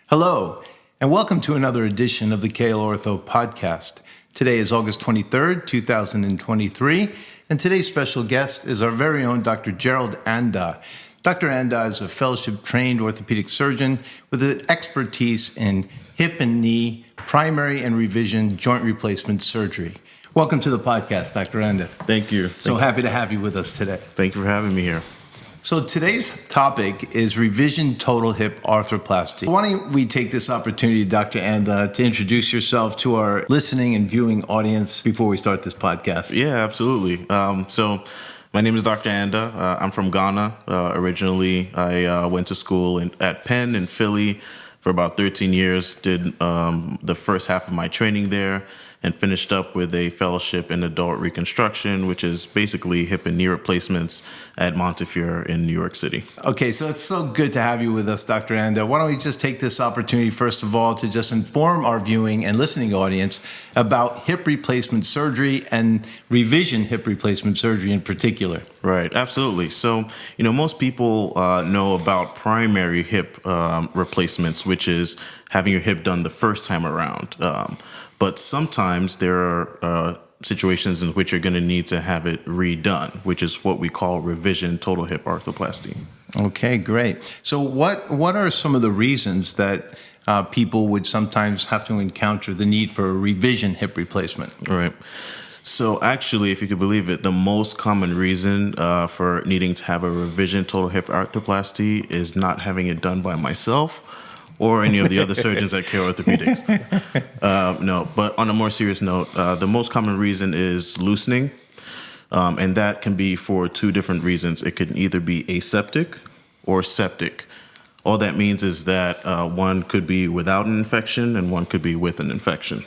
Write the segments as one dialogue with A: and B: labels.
A: Hello, and welcome to another edition of the Kale Ortho Podcast. Today is August 23rd, 2023, and today's special guest is our very own Dr. Gerald Anda. Dr. Anda is a fellowship-trained orthopedic surgeon with an expertise in hip and knee, primary and revision joint replacement surgery. Welcome to the podcast, Dr. Anda.
B: Thank you.
A: Happy to have you with us today.
B: Thank you for having me here.
A: So today's topic is revision total hip arthroplasty. Why don't we take this opportunity, Dr. Anda, to introduce yourself to our listening and viewing audience before we start this podcast?
B: Yeah, absolutely. So my name is Dr. Anda. I'm from Ghana. Originally, I went to school at Penn in Philly for about 13 years, did the first half of my training there, and finished up with a fellowship in adult reconstruction, which is basically hip and knee replacements at Montefiore in New York City.
A: Okay, so it's so good to have you with us, Dr. Anda. Why don't we just take this opportunity, first of all, to just inform our viewing and listening audience about hip replacement surgery and revision hip replacement surgery in particular.
B: Right, absolutely. So, most people know about primary hip replacements, which is having your hip done the first time around. But sometimes there are situations in which you're going to need to have it redone, which is what we call revision total hip arthroplasty.
A: Okay, great. So what are some of the reasons that people would sometimes have to encounter the need for a revision hip replacement?
B: All right. So actually, if you could believe it, the most common reason for needing to have a revision total hip arthroplasty is not having it done by myself or any of the other surgeons at Care Orthopedics. No, but on a more serious note, the most common reason is loosening, and that can be for two different reasons. It can either be aseptic or septic. All that means is that one could be without an infection and one could be with an infection.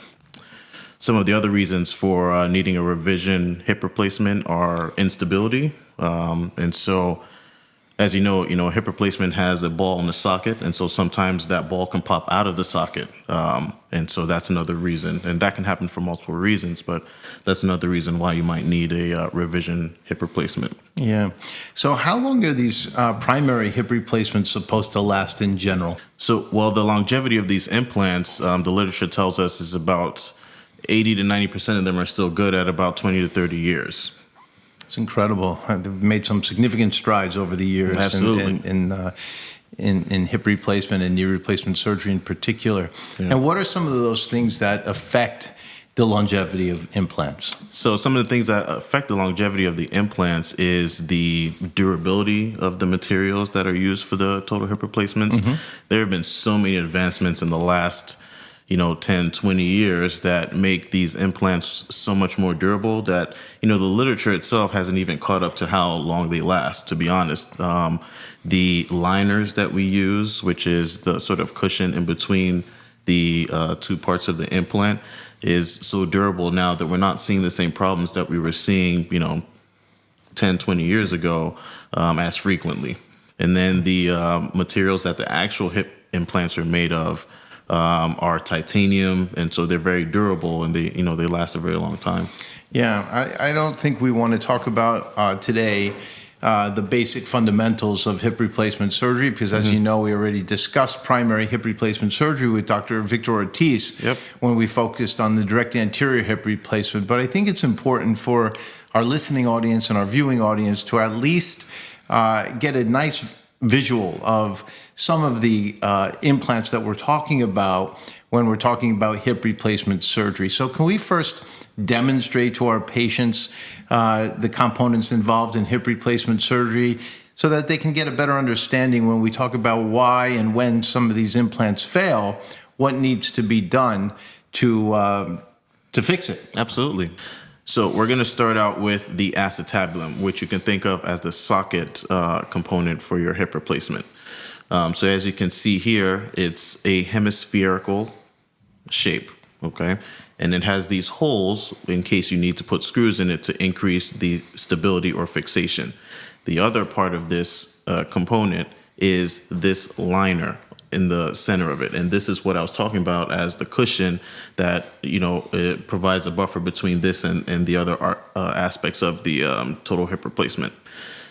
B: Some of the other reasons for needing a revision hip replacement are instability, and so as you know, hip replacement has a ball in the socket, and so sometimes that ball can pop out of the socket, and so that's another reason. And that can happen for multiple reasons, but that's another reason why you might need a revision hip replacement.
A: Yeah. So how long are these primary hip replacements supposed to last in general?
B: So, the longevity of these implants, the literature tells us is about 80 to 90% of them are still good at about 20 to 30 years.
A: It's incredible. They've made some significant strides over the years.
B: Absolutely.
A: In hip replacement and knee replacement surgery in particular. Yeah. And what are some of those things that affect the longevity of implants?
B: So some of the things that affect the longevity of the implants is the durability of the materials that are used for the total hip replacements. Mm-hmm. There have been so many advancements in the last 10, 20 years that make these implants so much more durable that, the literature itself hasn't even caught up to how long they last, to be honest. The liners that we use, which is the sort of cushion in between the two parts of the implant, is so durable now that we're not seeing the same problems that we were seeing, 10, 20 years ago as frequently. And then the materials that the actual hip implants are made of are titanium, and so they're very durable, and they last a very long time.
A: Yeah, I don't think we want to talk about today the basic fundamentals of hip replacement surgery, because as you know, we already discussed primary hip replacement surgery with Dr. Victor Ortiz when we focused on the direct anterior hip replacement. But I think it's important for our listening audience and our viewing audience to at least get a nice visual of some of the implants that we're talking about when we're talking about hip replacement surgery. So can we first demonstrate to our patients the components involved in hip replacement surgery so that they can get a better understanding when we talk about why and when some of these implants fail, what needs to be done to fix it?
B: Absolutely. So we're going to start out with the acetabulum, which you can think of as the socket component for your hip replacement. So as you can see here, it's a hemispherical shape, okay? And it has these holes in case you need to put screws in it to increase the stability or fixation. The other part of this component is this liner in the center of it. And this is what I was talking about as the cushion that, it provides a buffer between this and the other aspects of the total hip replacement.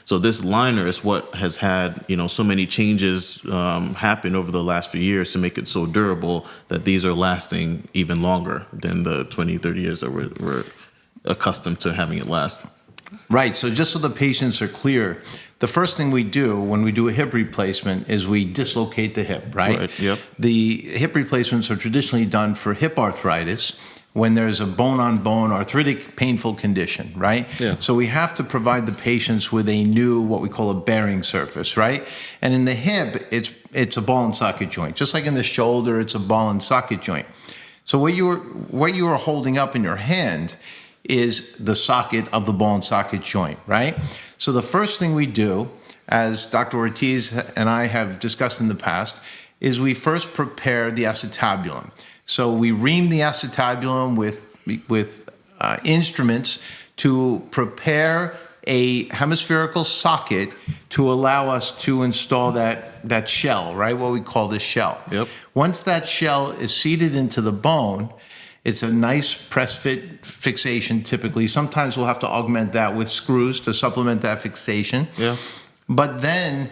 B: So this liner is what has had, so many changes happen over the last few years to make it so durable that these are lasting even longer than the 20, 30 years that we're accustomed to having it last.
A: Right. So just so the patients are clear, the first thing we do when we do a hip replacement is we dislocate the hip, right?
B: Right, yep.
A: The hip replacements are traditionally done for hip arthritis when there's a bone-on-bone arthritic painful condition, right?
B: Yeah.
A: So we have to provide the patients with a new, what we call a bearing surface, right? And in the hip, it's a ball and socket joint. Just like in the shoulder, it's a ball and socket joint. So what you are holding up in your hand is the socket of the ball and socket joint, right? So the first thing we do, as Dr. Ortiz and I have discussed in the past, is we first prepare the acetabulum. So we ream the acetabulum with instruments to prepare a hemispherical socket to allow us to install that shell, right? What we call the shell.
B: Yep.
A: Once that shell is seated into the bone, it's a nice press fit fixation typically. Sometimes we'll have to augment that with screws to supplement that fixation.
B: Yeah.
A: But then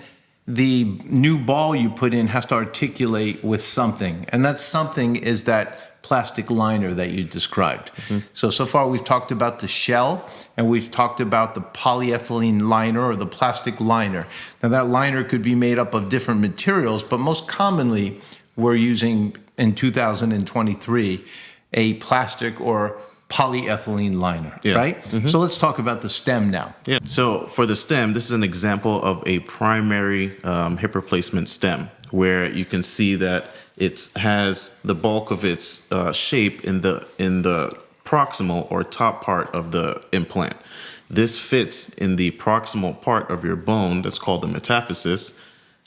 A: the new ball you put in has to articulate with something. And that something is that plastic liner that you described. Mm-hmm. So far we've talked about the shell and we've talked about the polyethylene liner or the plastic liner. Now that liner could be made up of different materials, but most commonly we're using in 2023 a plastic or polyethylene liner,
B: Yeah.
A: right? Mm-hmm. So let's talk about the stem now.
B: Yeah. So for the stem, this is an example of a primary hip replacement stem, where you can see that it has the bulk of its shape in the proximal or top part of the implant. This fits in the proximal part of your bone that's called the metaphysis,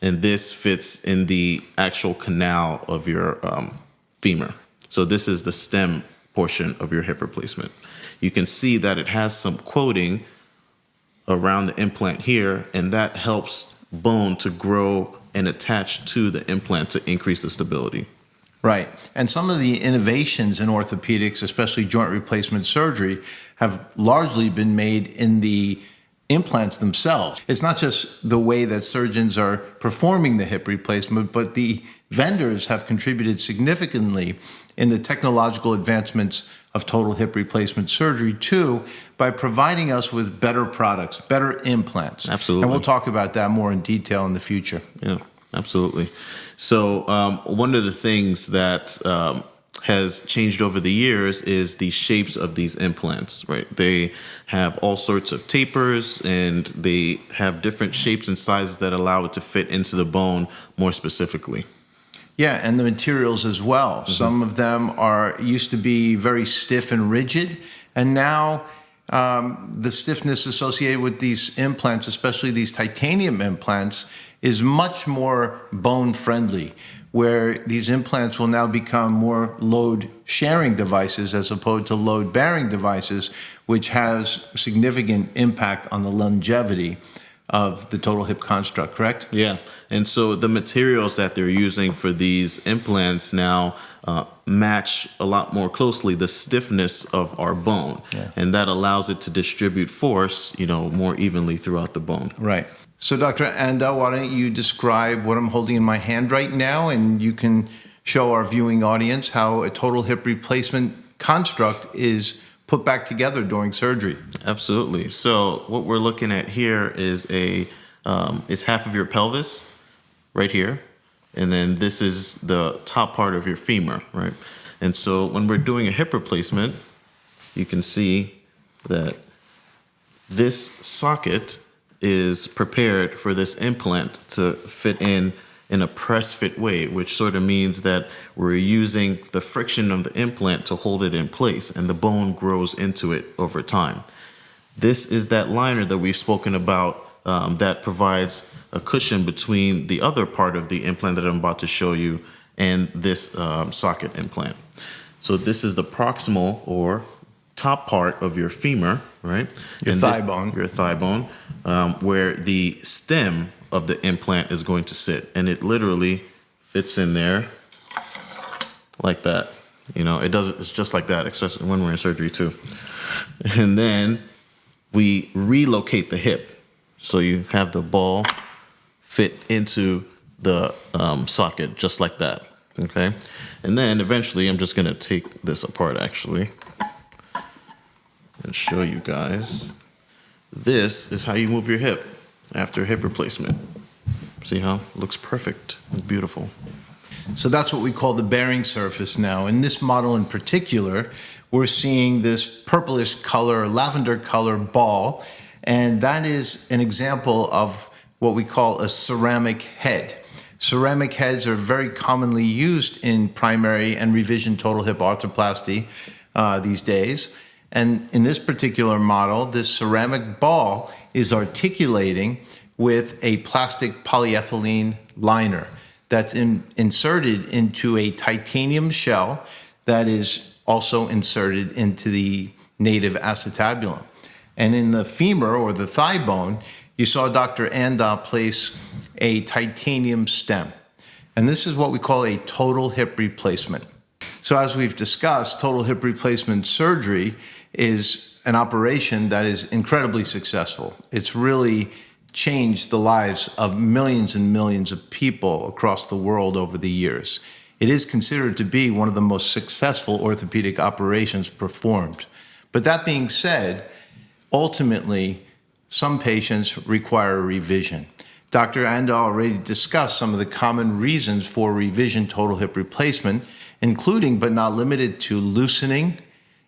B: and this fits in the actual canal of your femur. So this is the stem portion of your hip replacement. You can see that it has some quoting around the implant here, and that helps bone to grow and attach to the implant to increase the stability.
A: Right. And some of the innovations in orthopedics, especially joint replacement surgery, have largely been made in the implants themselves. It's not just the way that surgeons are performing the hip replacement, but the vendors have contributed significantly in the technological advancements of total hip replacement surgery too, by providing us with better products, better implants.
B: Absolutely.
A: And we'll talk about that more in detail in the future.
B: Yeah, absolutely. So one of the things that has changed over the years is the shapes of these implants, right? They have all sorts of tapers and they have different shapes and sizes that allow it to fit into the bone more specifically.
A: Yeah, and the materials as well. Mm-hmm. Some of them used to be very stiff and rigid, and now the stiffness associated with these implants, especially these titanium implants, is much more bone friendly, where these implants will now become more load-sharing devices as opposed to load-bearing devices, which has significant impact on the longevity of the total hip construct, correct?
B: Yeah, and so the materials that they're using for these implants now match a lot more closely the stiffness of our bone, and that allows it to distribute force, more evenly throughout the bone.
A: Right. So, Dr. Anda, why don't you describe what I'm holding in my hand right now, and you can show our viewing audience how a total hip replacement construct is put back together during surgery.
B: Absolutely. So what we're looking at here is is half of your pelvis right here, and then this is the top part of your femur, right? And so when we're doing a hip replacement, you can see that this socket is prepared for this implant to fit in a press fit way, which sort of means that we're using the friction of the implant to hold it in place, and the bone grows into it over time. This is that liner that we've spoken about that provides a cushion between the other part of the implant that I'm about to show you and this socket implant. So this is the proximal or top part of your femur, right?
A: Your thigh bone.
B: Your thigh bone, where the stem of the implant is going to sit, and it literally fits in there like that. It's just like that, especially when we're in surgery too. And then we relocate the hip. So you have the ball fit into the socket just like that, okay? And then eventually I'm just gonna take this apart actually and show you guys. This is how you move your hip after hip replacement. See how it looks perfect and beautiful.
A: So that's what we call the bearing surface now. In this model in particular, we're seeing this purplish color, lavender color ball, and that is an example of what we call a ceramic head. Ceramic heads are very commonly used in primary and revision total hip arthroplasty these days. And in this particular model, this ceramic ball is articulating with a plastic polyethylene liner that's inserted into a titanium shell that is also inserted into the native acetabulum. And in the femur or the thigh bone, you saw Dr. Anda place a titanium stem. And this is what we call a total hip replacement. So as we've discussed, total hip replacement surgery is an operation that is incredibly successful. It's really changed the lives of millions and millions of people across the world over the years. It is considered to be one of the most successful orthopedic operations performed. But that being said, ultimately, some patients require a revision. Dr. Anda already discussed some of the common reasons for revision total hip replacement, including but not limited to loosening,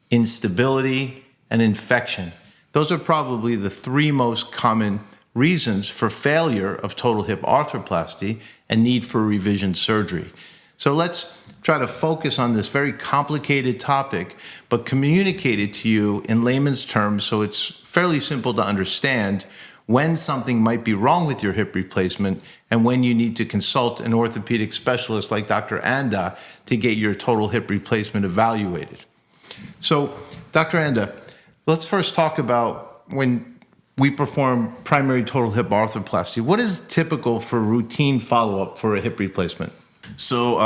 A: instability, and infection. Those are probably the three most common reasons for failure of total hip arthroplasty and need for revision surgery. So let's try to focus on this very complicated topic, but communicate it to you in layman's terms so it's fairly simple to understand when something might be wrong with your hip replacement and when you need to consult an orthopedic specialist like Dr. Anda to get your total hip replacement evaluated. So, Dr. Anda, let's first talk about when we perform primary total hip arthroplasty. What is typical for routine follow-up for a hip replacement?
B: So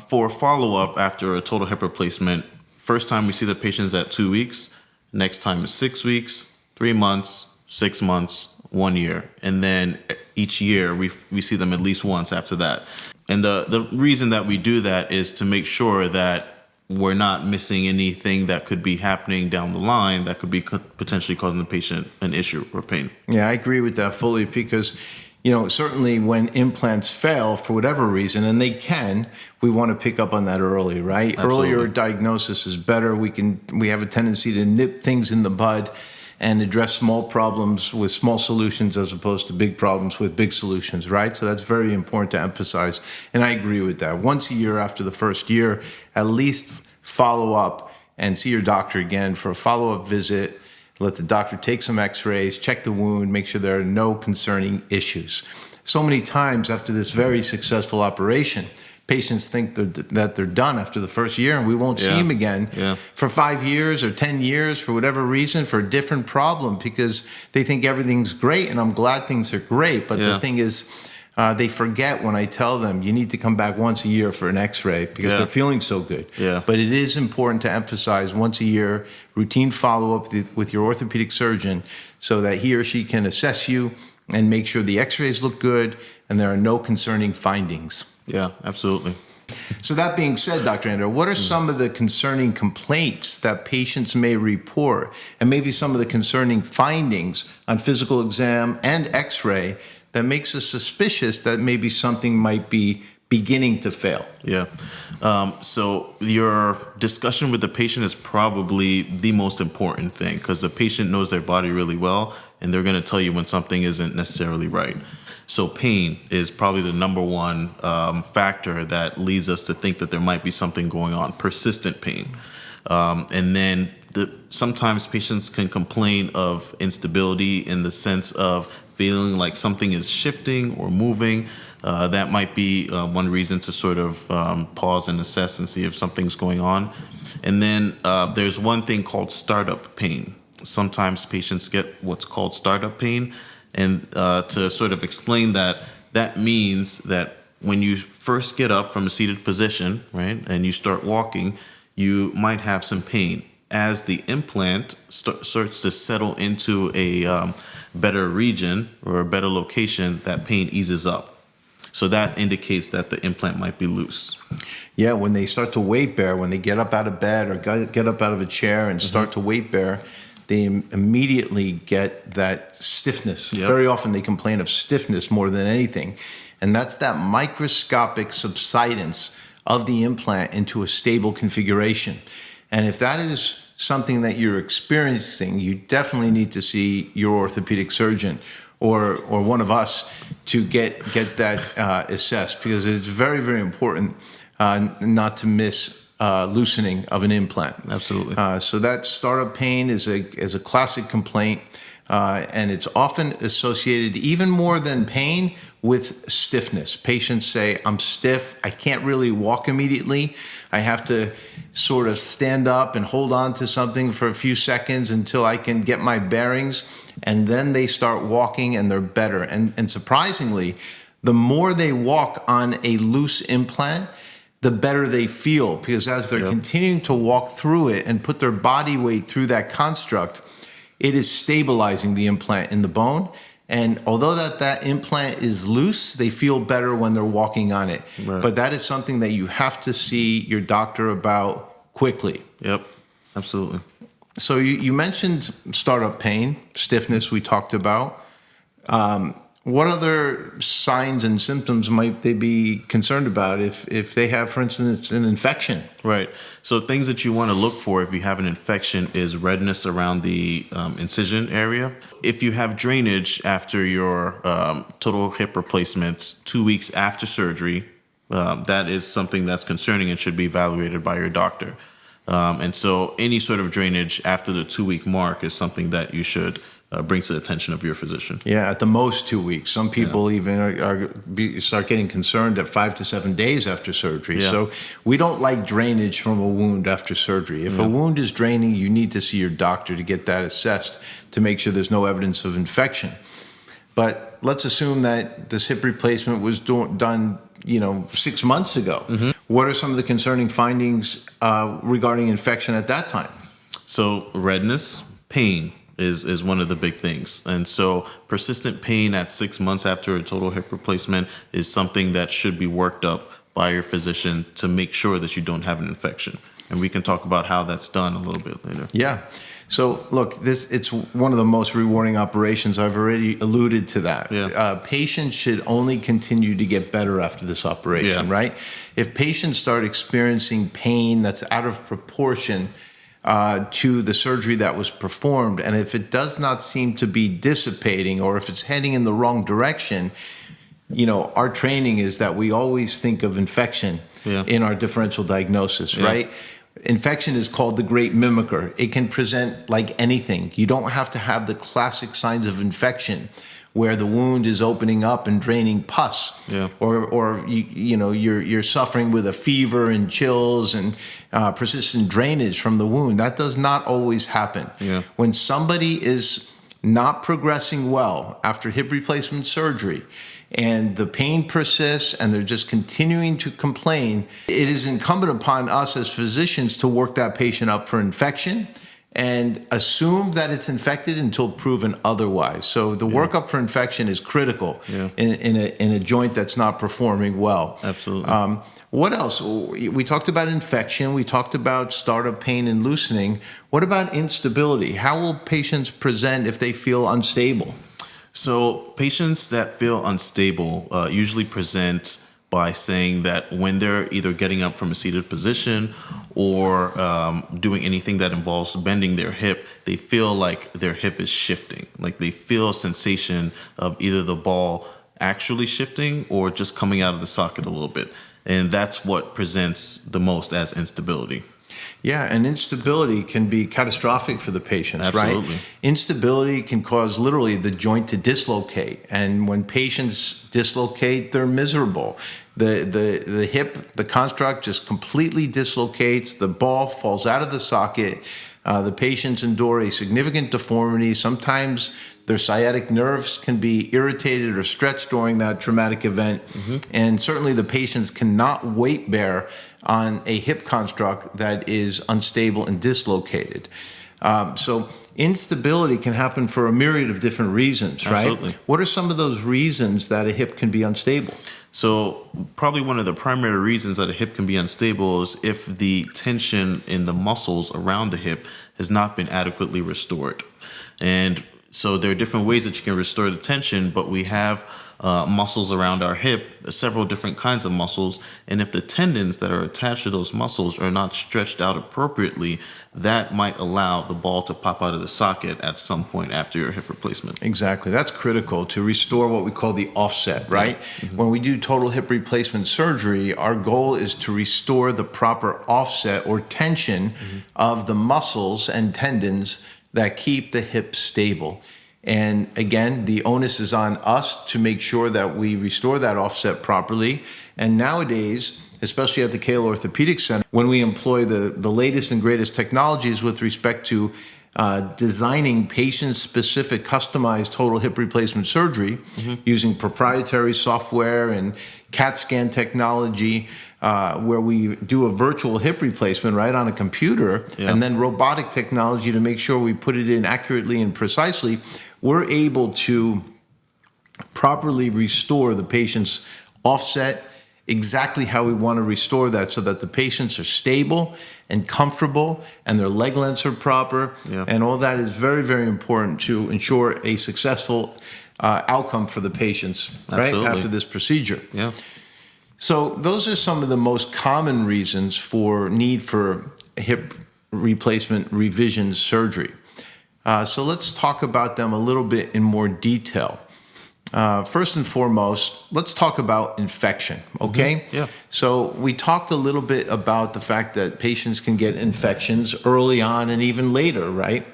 B: for follow-up after a total hip replacement, first time we see the patients at 2 weeks, next time is 6 weeks, 3 months, 6 months, 1 year. And then each year we see them at least once after that. And the reason that we do that is to make sure that we're not missing anything that could be happening down the line that could be potentially causing the patient an issue or pain.
A: Yeah, I agree with that fully because, certainly when implants fail for whatever reason, and they can, we want to pick up on that early, right?
B: Absolutely.
A: Earlier diagnosis is better. We have a tendency to nip things in the bud and address small problems with small solutions as opposed to big problems with big solutions, right? So that's very important to emphasize. And I agree with that. Once a year after the first year, at least follow up and see your doctor again for a follow-up visit. Let the doctor take some x-rays, check the wound, make sure there are no concerning issues. So many times after this very successful operation, patients think that they're done after the first year and we won't see them again for 5 years or 10 years for whatever reason, for a different problem, because they think everything's great, and I'm glad things are great. But the thing is, they forget when I tell them you need to come back once a year for an x-ray because they're feeling so good. But it is important to emphasize once a year, routine follow-up with your orthopedic surgeon so that he or she can assess you and make sure the x-rays look good and there are no concerning findings.
B: Yeah, absolutely.
A: So that being said, Dr. Anda, what are some of the concerning complaints that patients may report, and maybe some of the concerning findings on physical exam and x-ray that makes us suspicious that maybe something might be beginning to fail?
B: Yeah. So your discussion with the patient is probably the most important thing because the patient knows their body really well and they're going to tell you when something isn't necessarily right. So pain is probably the number one factor that leads us to think that there might be something going on, persistent pain. And then sometimes patients can complain of instability in the sense of feeling like something is shifting or moving. That might be one reason to sort of pause and assess and see if something's going on. And then there's one thing called startup pain. Sometimes patients get what's called startup pain. And to sort of explain that, that means that when you first get up from a seated position, right, and you start walking, you might have some pain. as the implant starts to settle into a better region or a better location, that pain eases up. So that indicates that the implant might be loose.
A: Yeah, when they start to weight bear, when they get up out of bed or get up out of a chair and start to weight bear, they immediately get that stiffness.
B: Yep.
A: Very often they complain of stiffness more than anything. And that's that microscopic subsidence of the implant into a stable configuration. And if that is something that you're experiencing, you definitely need to see your orthopedic surgeon or one of us to get that assessed, because it's very, very important not to miss loosening of an implant.
B: Absolutely.
A: So that startup pain is a classic complaint, and it's often associated even more than pain with stiffness. Patients say, I'm stiff, I can't really walk immediately. I have to sort of stand up and hold on to something for a few seconds until I can get my bearings, and then they start walking and they're better. And surprisingly, the more they walk on a loose implant, the better they feel, because as they're continuing to walk through it and put their body weight through that construct, it is stabilizing the implant in the bone. And although that implant is loose, they feel better when they're walking on it.
B: Right.
A: But that is something that you have to see your doctor about quickly.
B: Yep, absolutely.
A: So you mentioned startup pain, stiffness we talked about. What other signs and symptoms might they be concerned about if they have, for instance, an infection?
B: Right. So things that you want to look for if you have an infection is redness around the incision area. If you have drainage after your total hip replacement 2 weeks after surgery, that is something that's concerning and should be evaluated by your doctor. And so any sort of drainage after the 2-week mark is something that you should bring to the attention of your physician.
A: Yeah, at the most 2 weeks. Some people even start getting concerned at 5 to 7 days after surgery.
B: Yeah.
A: So we don't like drainage from a wound after surgery. If a wound is draining, you need to see your doctor to get that assessed to make sure there's no evidence of infection. But let's assume that this hip replacement was done 6 months ago. Mm-hmm. What are some of the concerning findings regarding infection at that time?
B: So redness, pain is one of the big things. And so persistent pain at 6 months after a total hip replacement is something that should be worked up by your physician to make sure that you don't have an infection. And we can talk about how that's done a little bit later.
A: Yeah. So look, it's one of the most rewarding operations. I've already alluded to that.
B: Yeah.
A: Patients should only continue to get better after this operation, right? If patients start experiencing pain that's out of proportion to the surgery that was performed, and if it does not seem to be dissipating, or if it's heading in the wrong direction, our training is that we always think of infection in our differential diagnosis, right? Infection is called the great mimicker. It can present like anything. You don't have to have the classic signs of infection where the wound is opening up and draining pus, or you're suffering with a fever and chills and persistent drainage from the wound. That does not always happen. When somebody is not progressing well after hip replacement surgery, and the pain persists and they're just continuing to complain, it is incumbent upon us as physicians to work that patient up for infection and assume that it's infected until proven otherwise. So the workup for infection is critical in a joint that's not performing well.
B: Absolutely.
A: What else? We talked about infection. We talked about startup pain and loosening. What about instability? How will patients present if they feel unstable?
B: So patients that feel unstable usually present by saying that when they're either getting up from a seated position or doing anything that involves bending their hip, they feel like their hip is shifting. Like they feel a sensation of either the ball actually shifting or just coming out of the socket a little bit. And that's what presents the most as instability.
A: Yeah, and instability can be catastrophic for the patients,
B: Absolutely.
A: right? Instability can cause literally the joint to dislocate. And when patients dislocate, they're miserable. The hip, the construct just completely dislocates. The ball falls out of the socket. The patients endure a significant deformity. Sometimes Their sciatic nerves can be irritated or stretched during that traumatic event. And certainly the patients cannot weight bear on a hip construct that is unstable and dislocated. So instability can happen for a myriad of different reasons, right?
B: Absolutely.
A: What are some of those reasons that a hip can be unstable?
B: So probably one of the primary reasons that a hip can be unstable is if the tension in the muscles around the hip has not been adequately restored. And so there are different ways that you can restore the tension, but we have muscles around our hip, several different kinds of muscles. And if the tendons that are attached to those muscles are not stretched out appropriately, that might allow the ball to pop out of the socket at some point after your hip replacement.
A: Exactly. That's critical to restore what we call the offset, right? When we do total hip replacement surgery, our goal is to restore the proper offset or tension of the muscles and tendons that keep the hip stable. And again, the onus is on us to make sure that we restore that offset properly. And nowadays, especially at the Kale Orthopedic Center, when we employ the latest and greatest technologies with respect to designing patient-specific customized total hip replacement surgery using proprietary software and CAT scan technology, where we do a virtual hip replacement right on a computer, and then robotic technology to make sure we put it in accurately and precisely, we're able to properly restore the patient's offset exactly how we want to restore that so that the patients are stable and comfortable and their leg lengths are proper. And all that is very, very important to ensure a successful outcome for the patients right after this procedure. So those are some of the most common reasons for need for hip replacement revision surgery. So let's talk about them a little bit in more detail. First and foremost, let's talk about infection, okay? So we talked a little bit about the fact that patients can get infections early on and even later, right?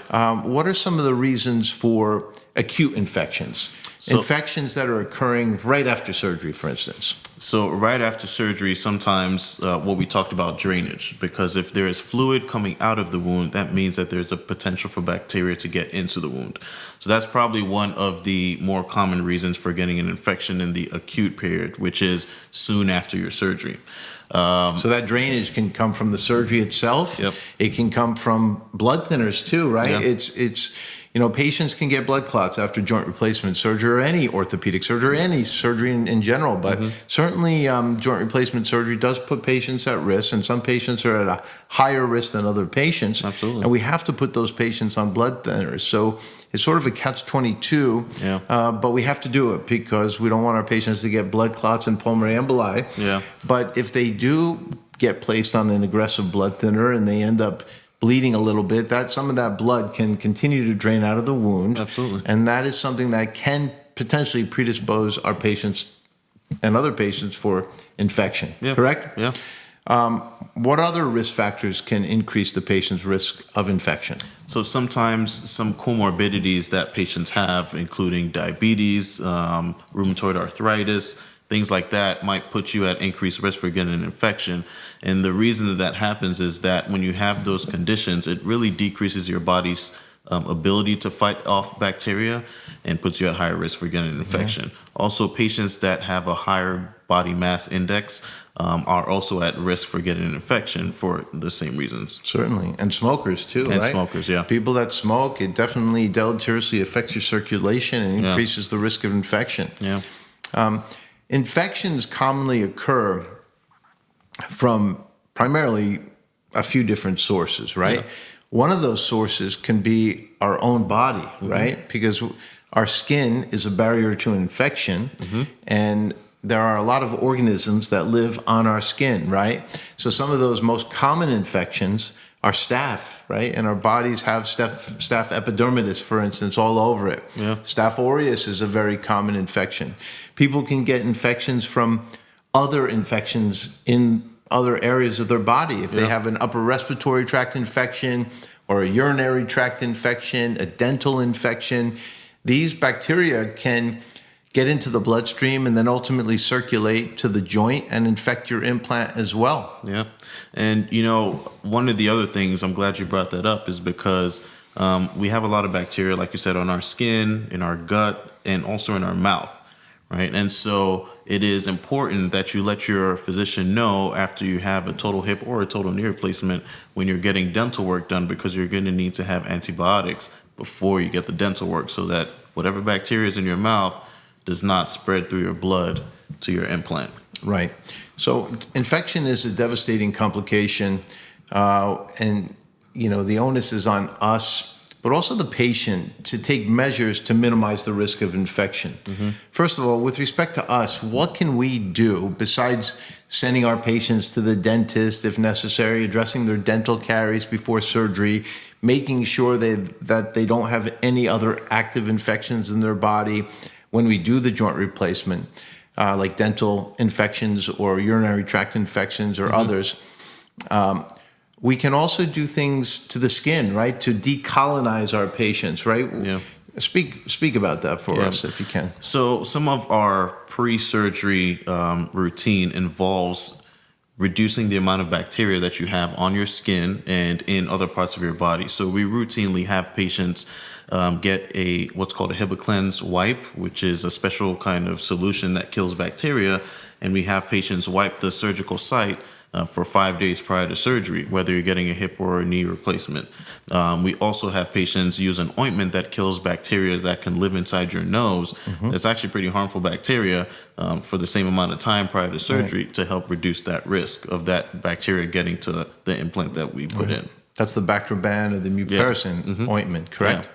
A: What are some of the reasons for acute infections? Infections that are occurring right after surgery, for instance.
B: So right after surgery, sometimes what we talked about drainage, because if there is fluid coming out of the wound, that means that there's a potential for bacteria to get into the wound. So that's probably one of the more common reasons for getting an infection in the acute period, which is soon after your surgery.
A: So that drainage can come from the surgery itself. It can come from blood thinners too, right? It's you know, patients can get blood clots after joint replacement surgery or any orthopedic surgery or any surgery in general. But certainly joint replacement surgery does put patients at risk, and some patients are at a higher risk than other patients. And we have to put those patients on blood thinners. So it's sort of a catch-22, but we have to do it because we don't want our patients to get blood clots and pulmonary emboli. But if they do get placed on an aggressive blood thinner and they end up bleeding a little bit, that some of that blood can continue to drain out of the wound. And that is something that can potentially predispose our patients and other patients for infection, correct? What other risk factors can increase the patient's risk of infection?
B: So sometimes some comorbidities that patients have, including diabetes, rheumatoid arthritis, things like that might put you at increased risk for getting an infection. And the reason that that happens is that when you have those conditions, it really decreases your body's ability to fight off bacteria and puts you at higher risk for getting an infection. Also, patients that have a higher body mass index are also at risk for getting an infection for the same reasons.
A: Certainly. And smokers too, right?
B: And smokers, People
A: that smoke, it definitely deleteriously affects your circulation and increases the risk of infection. Infections commonly occur from primarily a few different sources, right? One of those sources can be our own body, right? Because our skin is a barrier to infection, and there are a lot of organisms that live on our skin, right? So some of those most common infections are staph, right? And our bodies have staph epidermidis, for instance, all over it. Staph aureus is a very common infection. People can get infections from other infections in other areas of their body. If they have an upper respiratory tract infection or a urinary tract infection, a dental infection, these bacteria can get into the bloodstream and then ultimately circulate to the joint and infect your implant as well.
B: And, you know, one of the other things, I'm glad you brought that up, is because we have a lot of bacteria, like you said, on our skin, in our gut, and also in our mouth, right? And so it is important that you let your physician know after you have a total hip or a total knee replacement when you're getting dental work done, because you're going to need to have antibiotics before you get the dental work so that whatever bacteria is in your mouth does not spread through your blood to your implant.
A: Right. So infection is a devastating complication, and the onus is on us, but also the patient, to take measures to minimize the risk of infection. First of all, with respect to us, what can we do besides sending our patients to the dentist if necessary, addressing their dental caries before surgery, making sure that they don't have any other active infections in their body when we do the joint replacement, like dental infections or urinary tract infections or others. We can also do things to the skin, right, to decolonize our patients, right?
B: Yeah.
A: Speak about that for us if you can.
B: So some of our pre-surgery routine involves reducing the amount of bacteria that you have on your skin and in other parts of your body. So we routinely have patients get what's called a HibaCleanse wipe, which is a special kind of solution that kills bacteria. And we have patients wipe the surgical site for 5 days prior to surgery, whether you're getting a hip or a knee replacement. We also have patients use an ointment that kills bacteria that can live inside your nose. It's actually pretty harmful bacteria for the same amount of time prior to surgery to help reduce that risk of that bacteria getting to the implant that we put in.
A: That's the Bactroban or the mupirocin ointment, correct?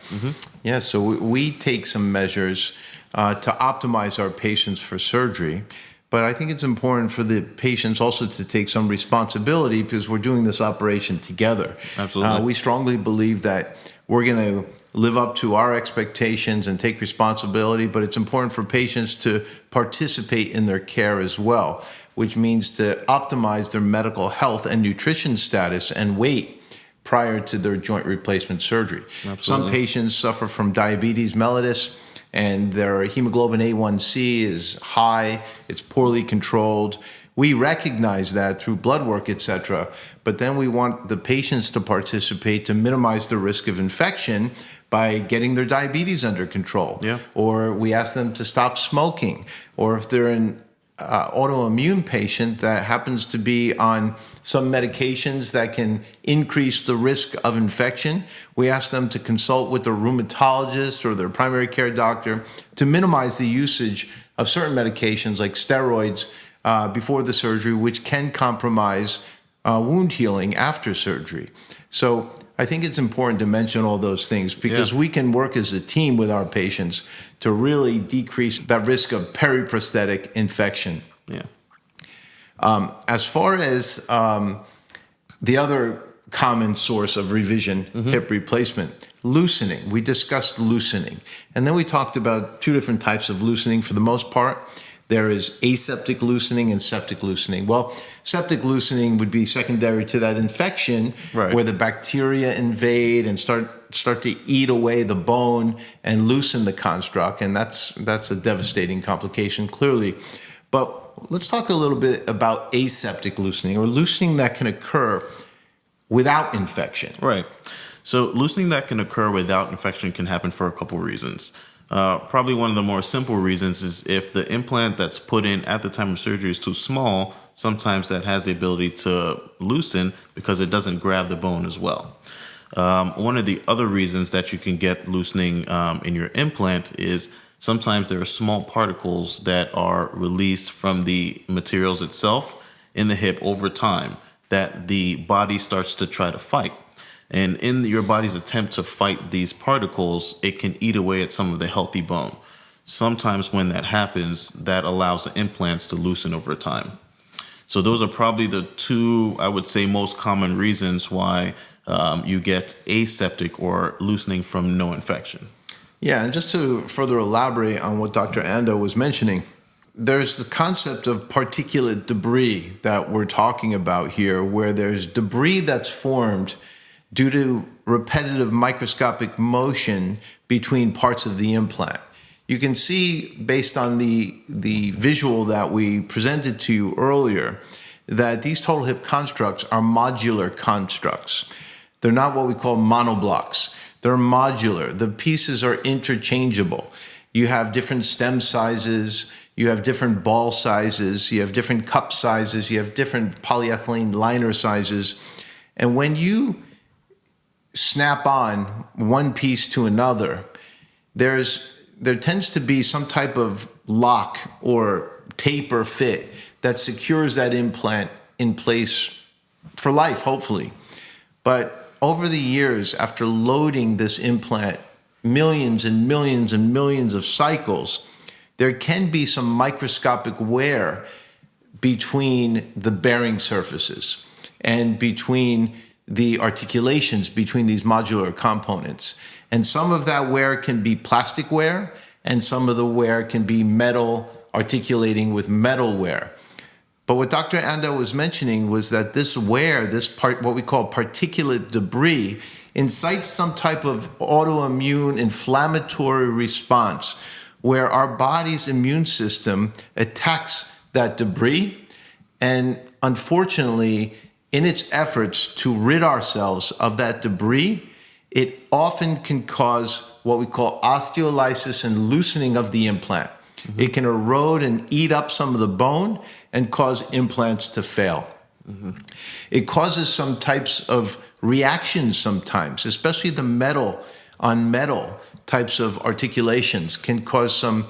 A: Yeah, so we take some measures to optimize our patients for surgery. But I think it's important for the patients also to take some responsibility because we're doing this operation together.
B: Absolutely.
A: We strongly believe that we're going to live up to our expectations and take responsibility, but it's important for patients to participate in their care as well, which means to optimize their medical health and nutrition status and weight prior to their joint replacement surgery.
B: Absolutely.
A: Some patients suffer from diabetes mellitus, and their hemoglobin A1C is high, it's poorly controlled. We recognize that through blood work, etc., but then we want the patients to participate to minimize the risk of infection by getting their diabetes under control.
B: Yeah.
A: Or we ask them to stop smoking, or if they're an autoimmune patient that happens to be on some medications that can increase the risk of infection, we ask them to consult with their rheumatologist or their primary care doctor to minimize the usage of certain medications like steroids before the surgery, which can compromise wound healing after surgery. So I think it's important to mention all those things because we can work as a team with our patients to really decrease that risk of periprosthetic infection.
B: Yeah.
A: As far as the other common source of revision, hip replacement, loosening. We discussed loosening. And then we talked about two different types of loosening for the most part. There is aseptic loosening and septic loosening. Well, septic loosening would be secondary to that infection where the bacteria invade and start to eat away the bone and loosen the construct. And that's a devastating complication, clearly. But let's talk a little bit about aseptic loosening, or loosening that can occur without infection.
B: Right. So loosening that can occur without infection can happen for a couple reasons. Probably one of the more simple reasons is if the implant that's put in at the time of surgery is too small, sometimes that has the ability to loosen because it doesn't grab the bone as well. One of the other reasons that you can get loosening in your implant is sometimes there are small particles that are released from the materials itself in the hip over time that the body starts to try to fight. And in your body's attempt to fight these particles, it can eat away at some of the healthy bone. Sometimes when that happens, that allows the implants to loosen over time. So those are probably the two, I would say, most common reasons why you get aseptic or loosening from no infection.
A: Yeah, and just to further elaborate on what Dr. Ando was mentioning, there's the concept of particulate debris that we're talking about here, where there's debris that's formed due to repetitive microscopic motion between parts of the implant. You can see, based on the visual that we presented to you earlier, that these total hip constructs are modular constructs. They're not what we call monoblocks. They're modular. The pieces are interchangeable. You have different stem sizes, you have different ball sizes, you have different cup sizes, you have different polyethylene liner sizes. And when you snap on one piece to another, there tends to be some type of lock or tape or fit that secures that implant in place for life, hopefully. But over the years, after loading this implant millions and millions and millions of cycles, there can be some microscopic wear between the bearing surfaces and between the articulations between these modular components. And some of that wear can be plastic wear, and some of the wear can be metal articulating with metal wear. But what Dr. Anda was mentioning was that this wear, what we call particulate debris, incites some type of autoimmune inflammatory response where our body's immune system attacks that debris. And unfortunately, in its efforts to rid ourselves of that debris, it often can cause what we call osteolysis and loosening of the implant. Mm-hmm. It can erode and eat up some of the bone and cause implants to fail. Mm-hmm. It causes some types of reactions sometimes, especially the metal on metal types of articulations can cause some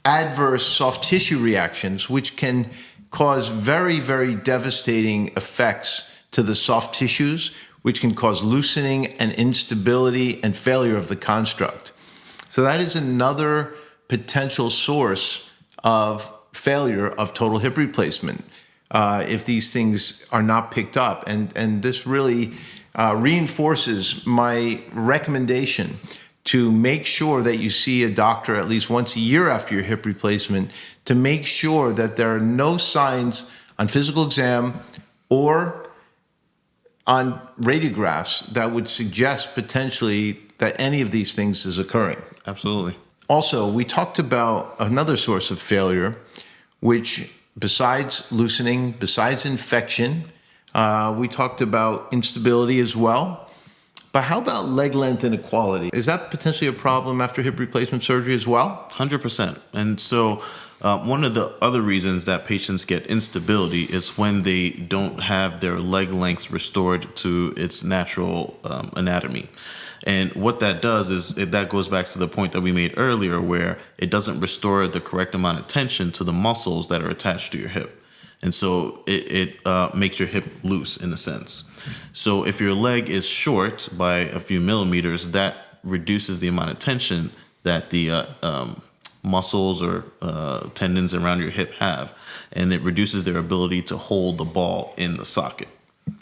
A: adverse soft tissue reactions, which can cause very, very devastating effects to the soft tissues, which can cause loosening and instability and failure of the construct. So that is another potential source of failure of total hip replacement if these things are not picked up. And this really reinforces my recommendation to make sure that you see a doctor at least once a year after your hip replacement to make sure that there are no signs on physical exam or on radiographs that would suggest potentially that any of these things is occurring.
B: Absolutely.
A: Also, we talked about another source of failure, which besides loosening, besides infection, we talked about instability as well. But how about leg length inequality? Is that potentially a problem after hip replacement surgery as well?
B: 100%. And so one of the other reasons that patients get instability is when they don't have their leg lengths restored to its natural anatomy. And what that does is that goes back to the point that we made earlier where it doesn't restore the correct amount of tension to the muscles that are attached to your hip. And so it makes your hip loose in a sense. So if your leg is short by a few millimeters, that reduces the amount of tension that the muscles or tendons around your hip have. And it reduces their ability to hold the ball in the socket.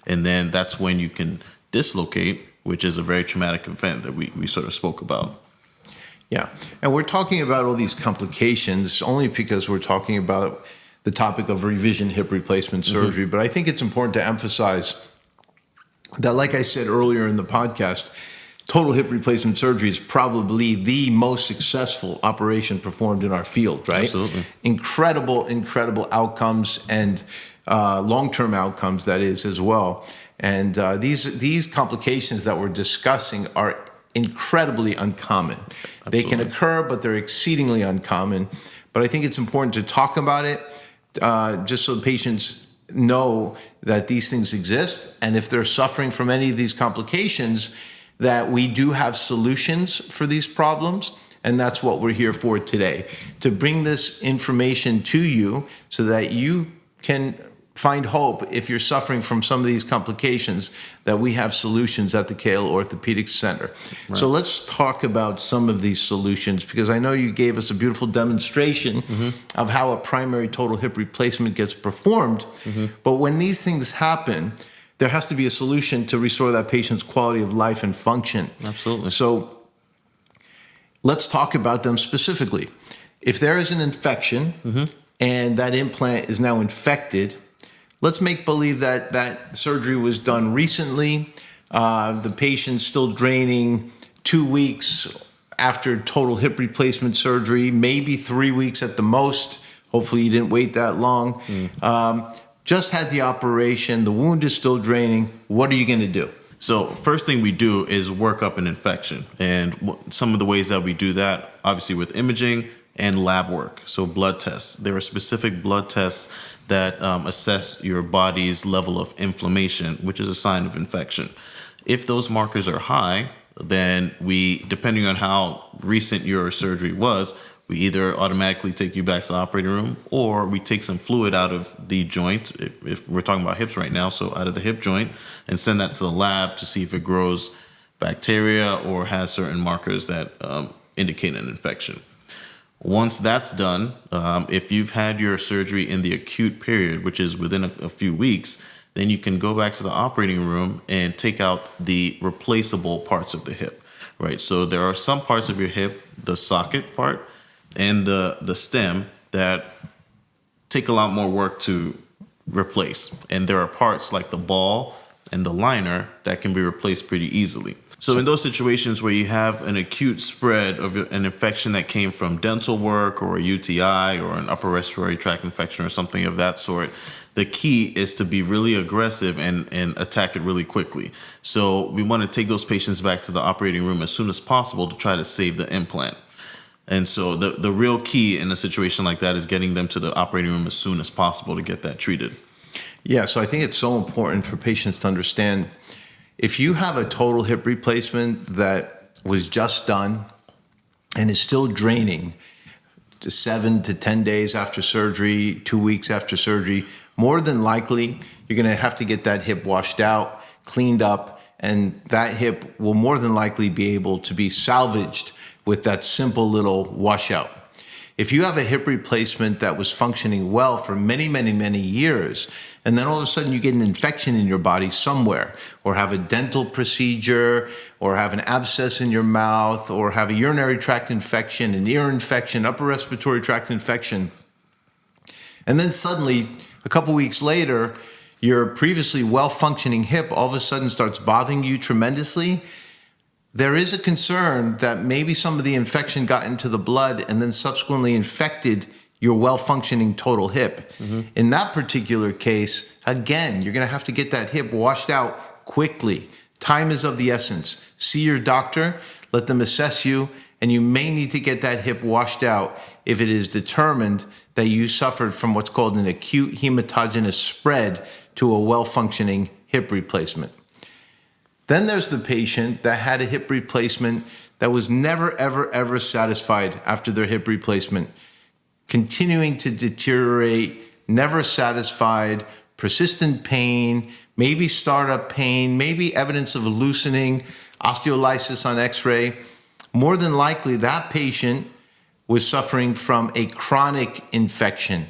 B: And then that's when you can dislocate, which is a very traumatic event that we sort of spoke about.
A: Yeah. And we're talking about all these complications only because we're talking about the topic of revision hip replacement surgery. Mm-hmm. But I think it's important to emphasize that, like I said earlier in the podcast, total hip replacement surgery is probably the most successful operation performed in our field, right?
B: Absolutely.
A: Incredible outcomes and long-term outcomes, that is, as well. And these complications that we're discussing are incredibly uncommon. Absolutely. They can occur, but they're exceedingly uncommon. But I think it's important to talk about it just so the patients know that these things exist. And if they're suffering from any of these complications, that we do have solutions for these problems. And that's what we're here for today, to bring this information to you so that you can find hope if you're suffering from some of these complications, that we have solutions at the Kale Orthopedic Center. Right. So let's talk about some of these solutions, because I know you gave us a beautiful demonstration mm-hmm. of how a primary total hip replacement gets performed. Mm-hmm. But when these things happen, there has to be a solution to restore that patient's quality of life and function.
B: Absolutely.
A: So let's talk about them specifically. If there is an infection mm-hmm. and that implant is now infected, let's make believe that that surgery was done recently. The patient's still draining 2 weeks after total hip replacement surgery, maybe 3 weeks at the most. Hopefully you didn't wait that long. Just had the operation, the wound is still draining. What are you going to do?
B: So first thing we do is work up an infection. And some of the ways that we do that, obviously with imaging and lab work. So blood tests. There are specific blood tests that assess your body's level of inflammation, which is a sign of infection. If those markers are high, then we, depending on how recent your surgery was, we either automatically take you back to the operating room, or we take some fluid out of the joint, if we're talking about hips right now, so out of the hip joint, and send that to the lab to see if it grows bacteria or has certain markers that indicate an infection. Once that's done, if you've had your surgery in the acute period, which is within a few weeks, then you can go back to the operating room and take out the replaceable parts of the hip, right? So there are some parts of your hip, the socket part and the stem, that take a lot more work to replace. And there are parts like the ball and the liner that can be replaced pretty easily. So in those situations where you have an acute spread of an infection that came from dental work or a UTI or an upper respiratory tract infection or something of that sort, the key is to be really aggressive and attack it really quickly. So we want to take those patients back to the operating room as soon as possible to try to save the implant. And so the real key in a situation like that is getting them to the operating room as soon as possible to get that treated.
A: Yeah, so I think it's so important for patients to understand, if you have a total hip replacement that was just done and is still draining to 7 to 10 days after surgery, 2 weeks after surgery, more than likely you're going to have to get that hip washed out, cleaned up, and that hip will more than likely be able to be salvaged with that simple little washout. If you have a hip replacement that was functioning well for many, many, many years, and then all of a sudden you get an infection in your body somewhere, or have a dental procedure, or have an abscess in your mouth, or have a urinary tract infection, an ear infection, upper respiratory tract infection, and then suddenly, a couple weeks later, your previously well-functioning hip all of a sudden starts bothering you tremendously, there is a concern that maybe some of the infection got into the blood and then subsequently infected your well-functioning total hip. Mm-hmm. In that particular case, again, you're going to have to get that hip washed out quickly. Time is of the essence. See your doctor, let them assess you, and you may need to get that hip washed out if it is determined that you suffered from what's called an acute hematogenous spread to a well-functioning hip replacement. Then there's the patient that had a hip replacement that was never, ever, ever satisfied after their hip replacement, continuing to deteriorate, never satisfied, persistent pain, maybe startup pain, maybe evidence of loosening, osteolysis on x-ray. More than likely, that patient was suffering from a chronic infection,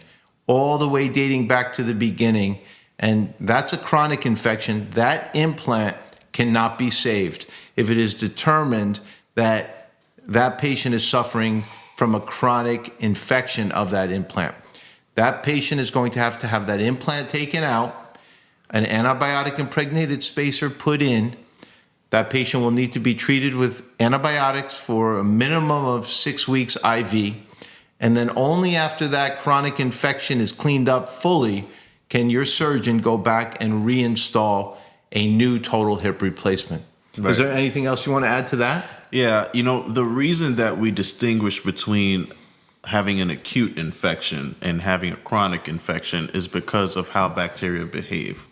A: all the way dating back to the beginning. And that's a chronic infection. That implant cannot be saved if it is determined that that patient is suffering from a chronic infection of that implant. That patient is going to have that implant taken out, an antibiotic impregnated spacer put in. That patient will need to be treated with antibiotics for a minimum of 6 weeks IV. And then only after that chronic infection is cleaned up fully can your surgeon go back and reinstall a new total hip replacement. Right. Is there anything else you want to add to that?
B: Yeah, the reason that we distinguish between having an acute infection and having a chronic infection is because of how bacteria behave.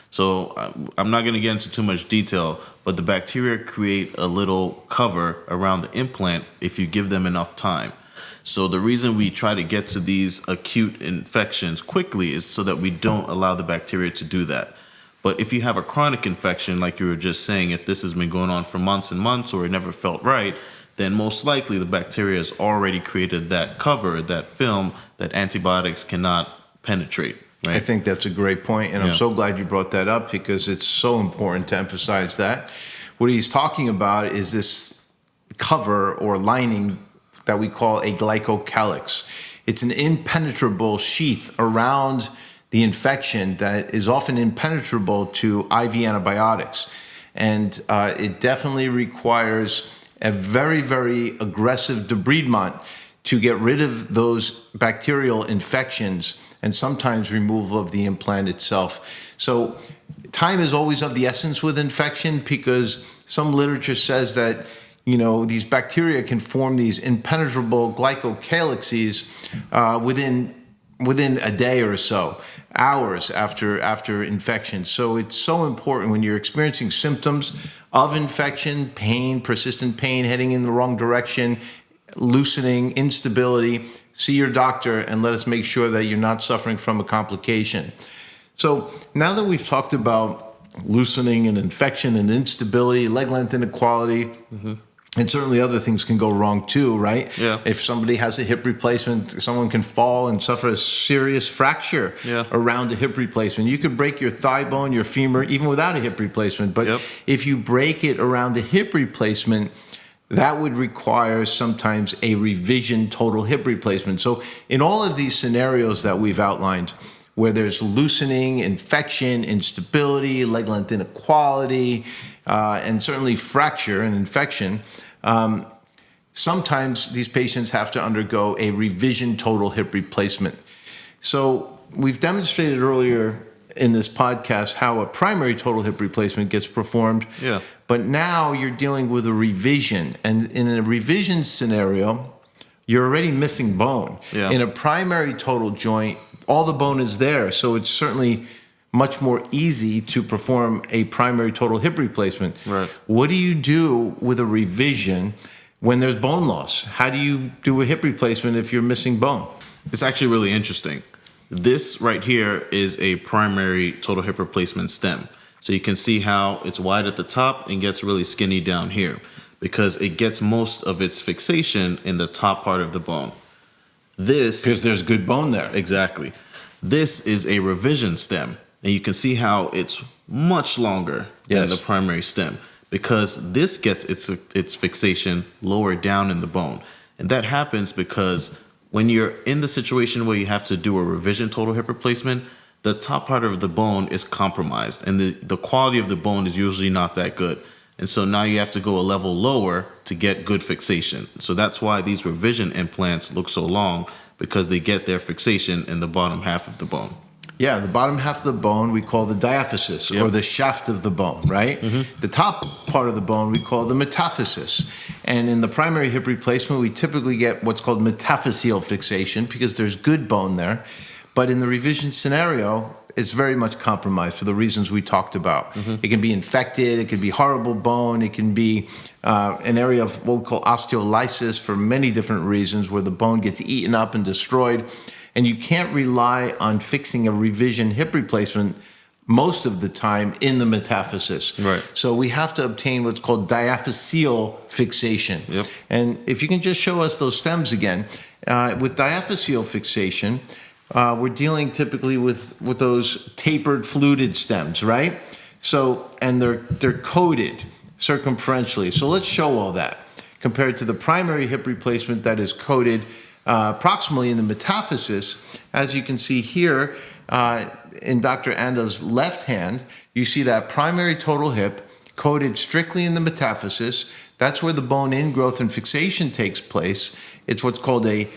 B: So I'm not going to get into too much detail, but the bacteria create a little cover around the implant if you give them enough time. So the reason we try to get to these acute infections quickly is so that we don't allow the bacteria to do that. But if you have a chronic infection, like you were just saying, if this has been going on for months and months or it never felt right, then most likely the bacteria has already created that cover, that film, that antibiotics cannot penetrate. Right?
A: I think that's a great point, and I'm so glad you brought that up because it's so important to emphasize that. What he's talking about is this cover or lining that we call a glycocalyx. It's an impenetrable sheath around the infection that is often impenetrable to IV antibiotics. And it definitely requires a very, very aggressive debridement to get rid of those bacterial infections and sometimes removal of the implant itself. So time is always of the essence with infection, because some literature says that, these bacteria can form these impenetrable glycocalyxes within a day or so, hours after infection. So it's so important when you're experiencing symptoms of infection, pain, persistent pain, heading in the wrong direction, loosening, instability, see your doctor and let us make sure that you're not suffering from a complication. So now that we've talked about loosening and infection and instability, leg length inequality, and certainly other things can go wrong too, right?
B: Yeah.
A: If somebody has a hip replacement, someone can fall and suffer a serious fracture around a hip replacement. You could break your thigh bone, your femur, even without a hip replacement. But if you break it around a hip replacement, that would require sometimes a revision total hip replacement. So in all of these scenarios that we've outlined, where there's loosening, infection, instability, leg length inequality, and certainly fracture and infection, sometimes these patients have to undergo a revision total hip replacement. So we've demonstrated earlier in this podcast how a primary total hip replacement gets performed.
B: Yeah.
A: But now you're dealing with a revision. And in a revision scenario, you're already missing bone.
B: Yeah.
A: In a primary total joint, all the bone is there. So it's certainly much more easy to perform a primary total hip replacement.
B: Right.
A: What do you do with a revision when there's bone loss? How do you do a hip replacement if you're missing bone?
B: It's actually really interesting. This right here is a primary total hip replacement stem. So you can see how it's wide at the top and gets really skinny down here because it gets most of its fixation in the top part of the bone.
A: Because there's good bone there.
B: Exactly. This is a revision stem. And you can see how it's much longer than the primary stem because this gets its fixation lower down in the bone. And that happens because when you're in the situation where you have to do a revision total hip replacement, the top part of the bone is compromised and the quality of the bone is usually not that good. And so now you have to go a level lower to get good fixation. So that's why these revision implants look so long, because they get their fixation in the bottom half of the bone.
A: Yeah, the bottom half of the bone we call the diaphysis, or the shaft of the bone, right? The top part of the bone we call the metaphysis. And in the primary hip replacement, we typically get what's called metaphyseal fixation because there's good bone there. But in the revision scenario, it's very much compromised for the reasons we talked about. It can be infected, it can be horrible bone, it can be an area of what we call osteolysis for many different reasons where the bone gets eaten up and destroyed. And you can't rely on fixing a revision hip replacement most of the time in the metaphysis.
B: Right.
A: So we have to obtain what's called diaphyseal fixation.
B: Yep.
A: And if you can just show us those stems again, with diaphyseal fixation, we're dealing typically with those tapered fluted stems, right? So, and they're coated circumferentially. So let's show all that compared to the primary hip replacement that is coated proximally in the metaphysis. As you can see here, in Dr. Anda's left hand, you see that primary total hip coated strictly in the metaphysis. That's where the bone ingrowth and fixation takes place. It's what's called a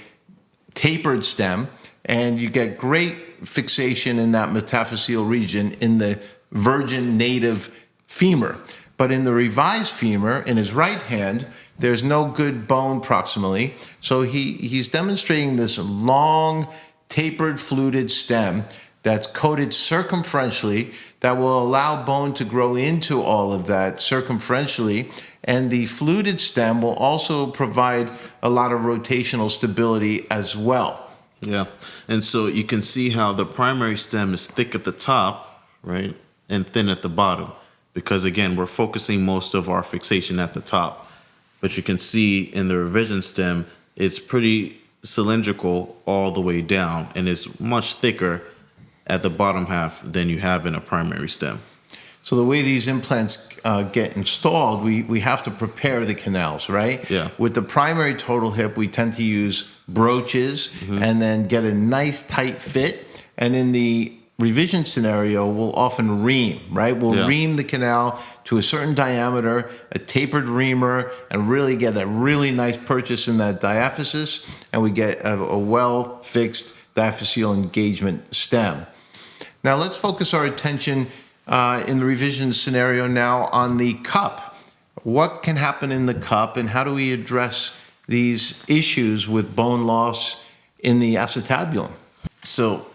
A: tapered stem, and you get great fixation in that metaphyseal region in the virgin native femur. But in the revised femur, in his right hand, there's no good bone proximally. So he's demonstrating this long, tapered, fluted stem that's coated circumferentially that will allow bone to grow into all of that circumferentially. And the fluted stem will also provide a lot of rotational stability as well.
B: Yeah. And so you can see how the primary stem is thick at the top, right, and thin at the bottom. Because, again, we're focusing most of our fixation at the top. But you can see in the revision stem, it's pretty cylindrical all the way down, and it's much thicker at the bottom half than you have in a primary stem.
A: So the way these implants get installed, we have to prepare the canals, right?
B: Yeah.
A: With the primary total hip, we tend to use broaches and then get a nice tight fit. And in the revision scenario, we'll often ream, right? We'll ream the canal to a certain diameter, a tapered reamer, and really get a really nice purchase in that diaphysis, and we get a well-fixed diaphyseal engagement stem. Now let's focus our attention in the revision scenario now on the cup. What can happen in the cup, and how do we address these issues with bone loss in the acetabulum?
B: So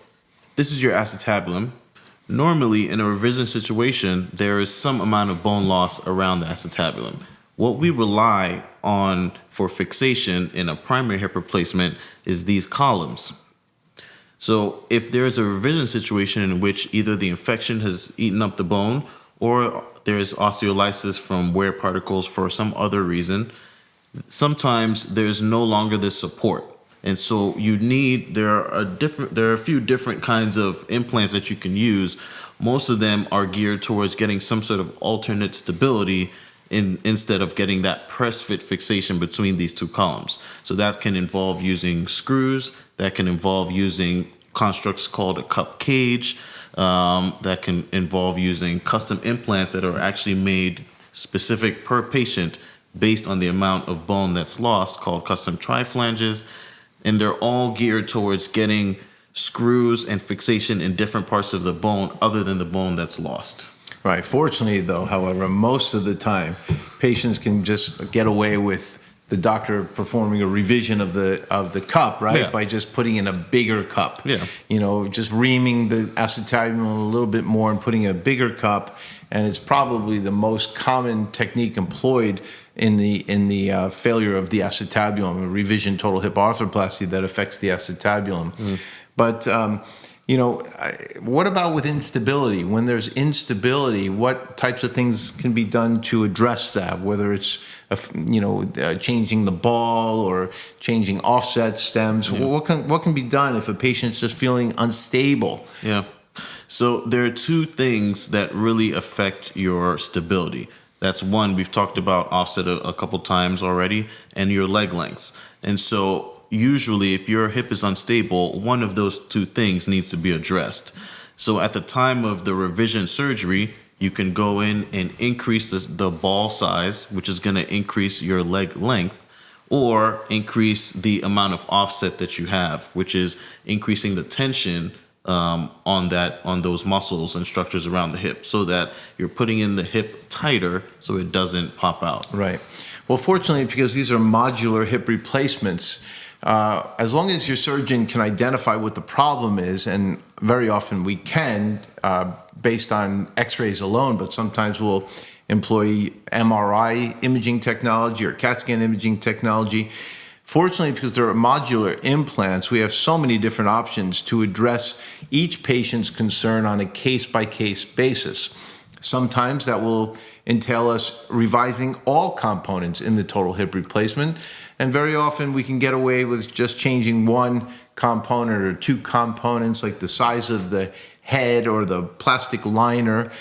B: this is your acetabulum. Normally, in a revision situation, there is some amount of bone loss around the acetabulum. What we rely on for fixation in a primary hip replacement is these columns. So if there's a revision situation in which either the infection has eaten up the bone or there's osteolysis from wear particles for some other reason, sometimes there's no longer this support. And so there are a few different kinds of implants that you can use. Most of them are geared towards getting some sort of alternate stability instead of getting that press fit fixation between these two columns. So that can involve using screws, that can involve using constructs called a cup cage, that can involve using custom implants that are actually made specific per patient based on the amount of bone that's lost, called custom triflanges. And they're all geared towards getting screws and fixation in different parts of the bone other than the bone that's lost.
A: Right. Fortunately, though, however, most of the time, patients can just get away with the doctor performing a revision of the cup, right?
B: Yeah.
A: By just putting in a bigger cup.
B: Yeah.
A: Just reaming the acetabulum a little bit more and putting a bigger cup. And it's probably the most common technique employed in the failure of the acetabulum, a revision total hip arthroplasty that affects the acetabulum. But what about with instability? When there's instability, what types of things can be done to address that? Whether it's changing the ball or changing offset stems, what can be done if a patient's just feeling unstable?
B: Yeah. So there are two things that really affect your stability. That's one, we've talked about offset a couple times already, and your leg lengths. And so usually if your hip is unstable, one of those two things needs to be addressed. So at the time of the revision surgery, you can go in and increase the ball size, which is going to increase your leg length, or increase the amount of offset that you have, which is increasing the tension on those muscles and structures around the hip, so that you're putting in the hip tighter so it doesn't pop out.
A: Right. Well, fortunately, because these are modular hip replacements, as long as your surgeon can identify what the problem is, and very often we can, based on x-rays alone, but sometimes we'll employ MRI imaging technology or CAT scan imaging technology. Fortunately, because there are modular implants, we have so many different options to address each patient's concern on a case-by-case basis. Sometimes that will entail us revising all components in the total hip replacement, and very often we can get away with just changing one component or two components, like the size of the head or the plastic liner.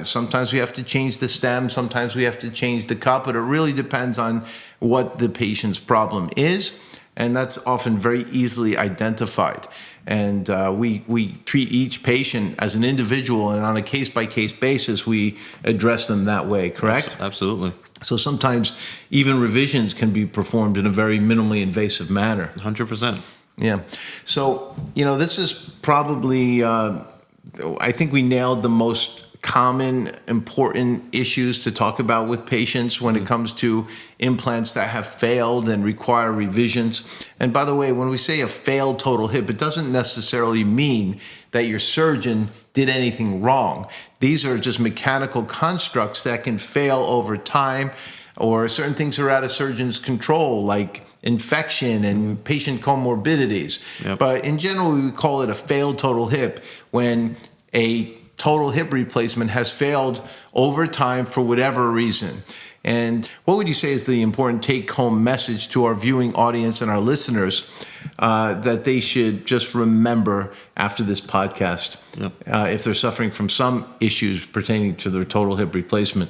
A: Sometimes we have to change the stem, sometimes we have to change the cup, but it really depends on what the patient's problem is, and that's often very easily identified. And we treat each patient as an individual, and on a case-by-case basis, we address them that way, correct?
B: Absolutely.
A: So sometimes even revisions can be performed in a very minimally invasive manner.
B: 100%.
A: Yeah. So, this is probably, I think we nailed the most common, important issues to talk about with patients when it comes to implants that have failed and require revisions. And by the way, when we say a failed total hip, it doesn't necessarily mean that your surgeon did anything wrong. These are just mechanical constructs that can fail over time, or certain things are out of surgeon's control, like infection and patient comorbidities.
B: Yep.
A: But in general, we would call it a failed total hip when a total hip replacement has failed over time for whatever reason. And what would you say is the important take-home message to our viewing audience and our listeners that they should just remember after this podcast, if they're suffering from some issues pertaining to their total hip replacement?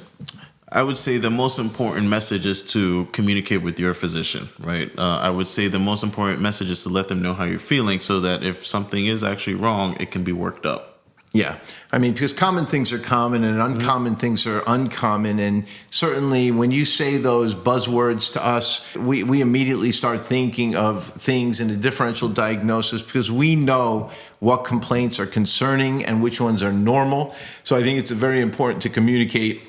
B: I would say the most important message is to communicate with your physician, right? I would say the most important message is to let them know how you're feeling, so that if something is actually wrong, it can be worked up.
A: Yeah. I mean, because common things are common and uncommon things are uncommon. And certainly when you say those buzzwords to us, we immediately start thinking of things in a differential diagnosis because we know what complaints are concerning and which ones are normal. So I think it's very important to communicate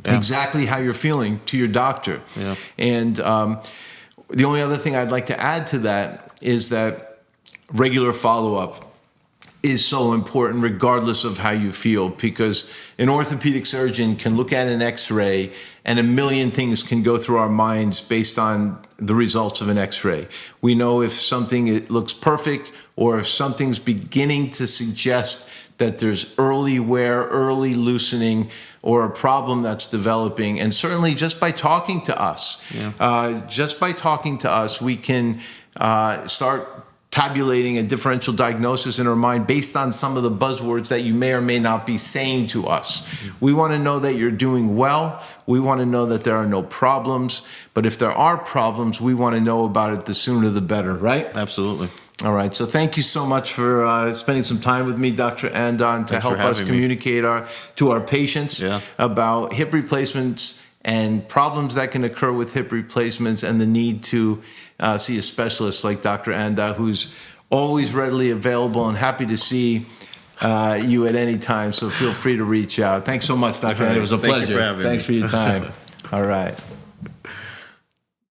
A: exactly how you're feeling to your doctor.
B: Yeah.
A: And the only other thing I'd like to add to that is that regular follow-up is so important regardless of how you feel, because an orthopedic surgeon can look at an x-ray and a million things can go through our minds based on the results of an x-ray. We know if something it looks perfect or if something's beginning to suggest that there's early wear, early loosening, or a problem that's developing. And certainly just by talking to us, we can start tabulating a differential diagnosis in our mind based on some of the buzzwords that you may or may not be saying to us. We want to know that you're doing well. We want to know that there are no problems. But if there are problems, we want to know about it the sooner the better, right?
B: Absolutely.
A: All right. So thank you so much for spending some time with me, Dr. Andon, to
B: Thanks for
A: help us
B: having me.
A: communicate to our patients
B: Yeah.
A: about hip replacements and problems that can occur with hip replacements and the need to see a specialist like Dr. Anda, who's always readily available and happy to see you at any time. So feel free to reach out. Thanks so much, Dr. Anda. It was a
B: Thank you
A: pleasure.
B: for having me.
A: Thanks for your time. All right.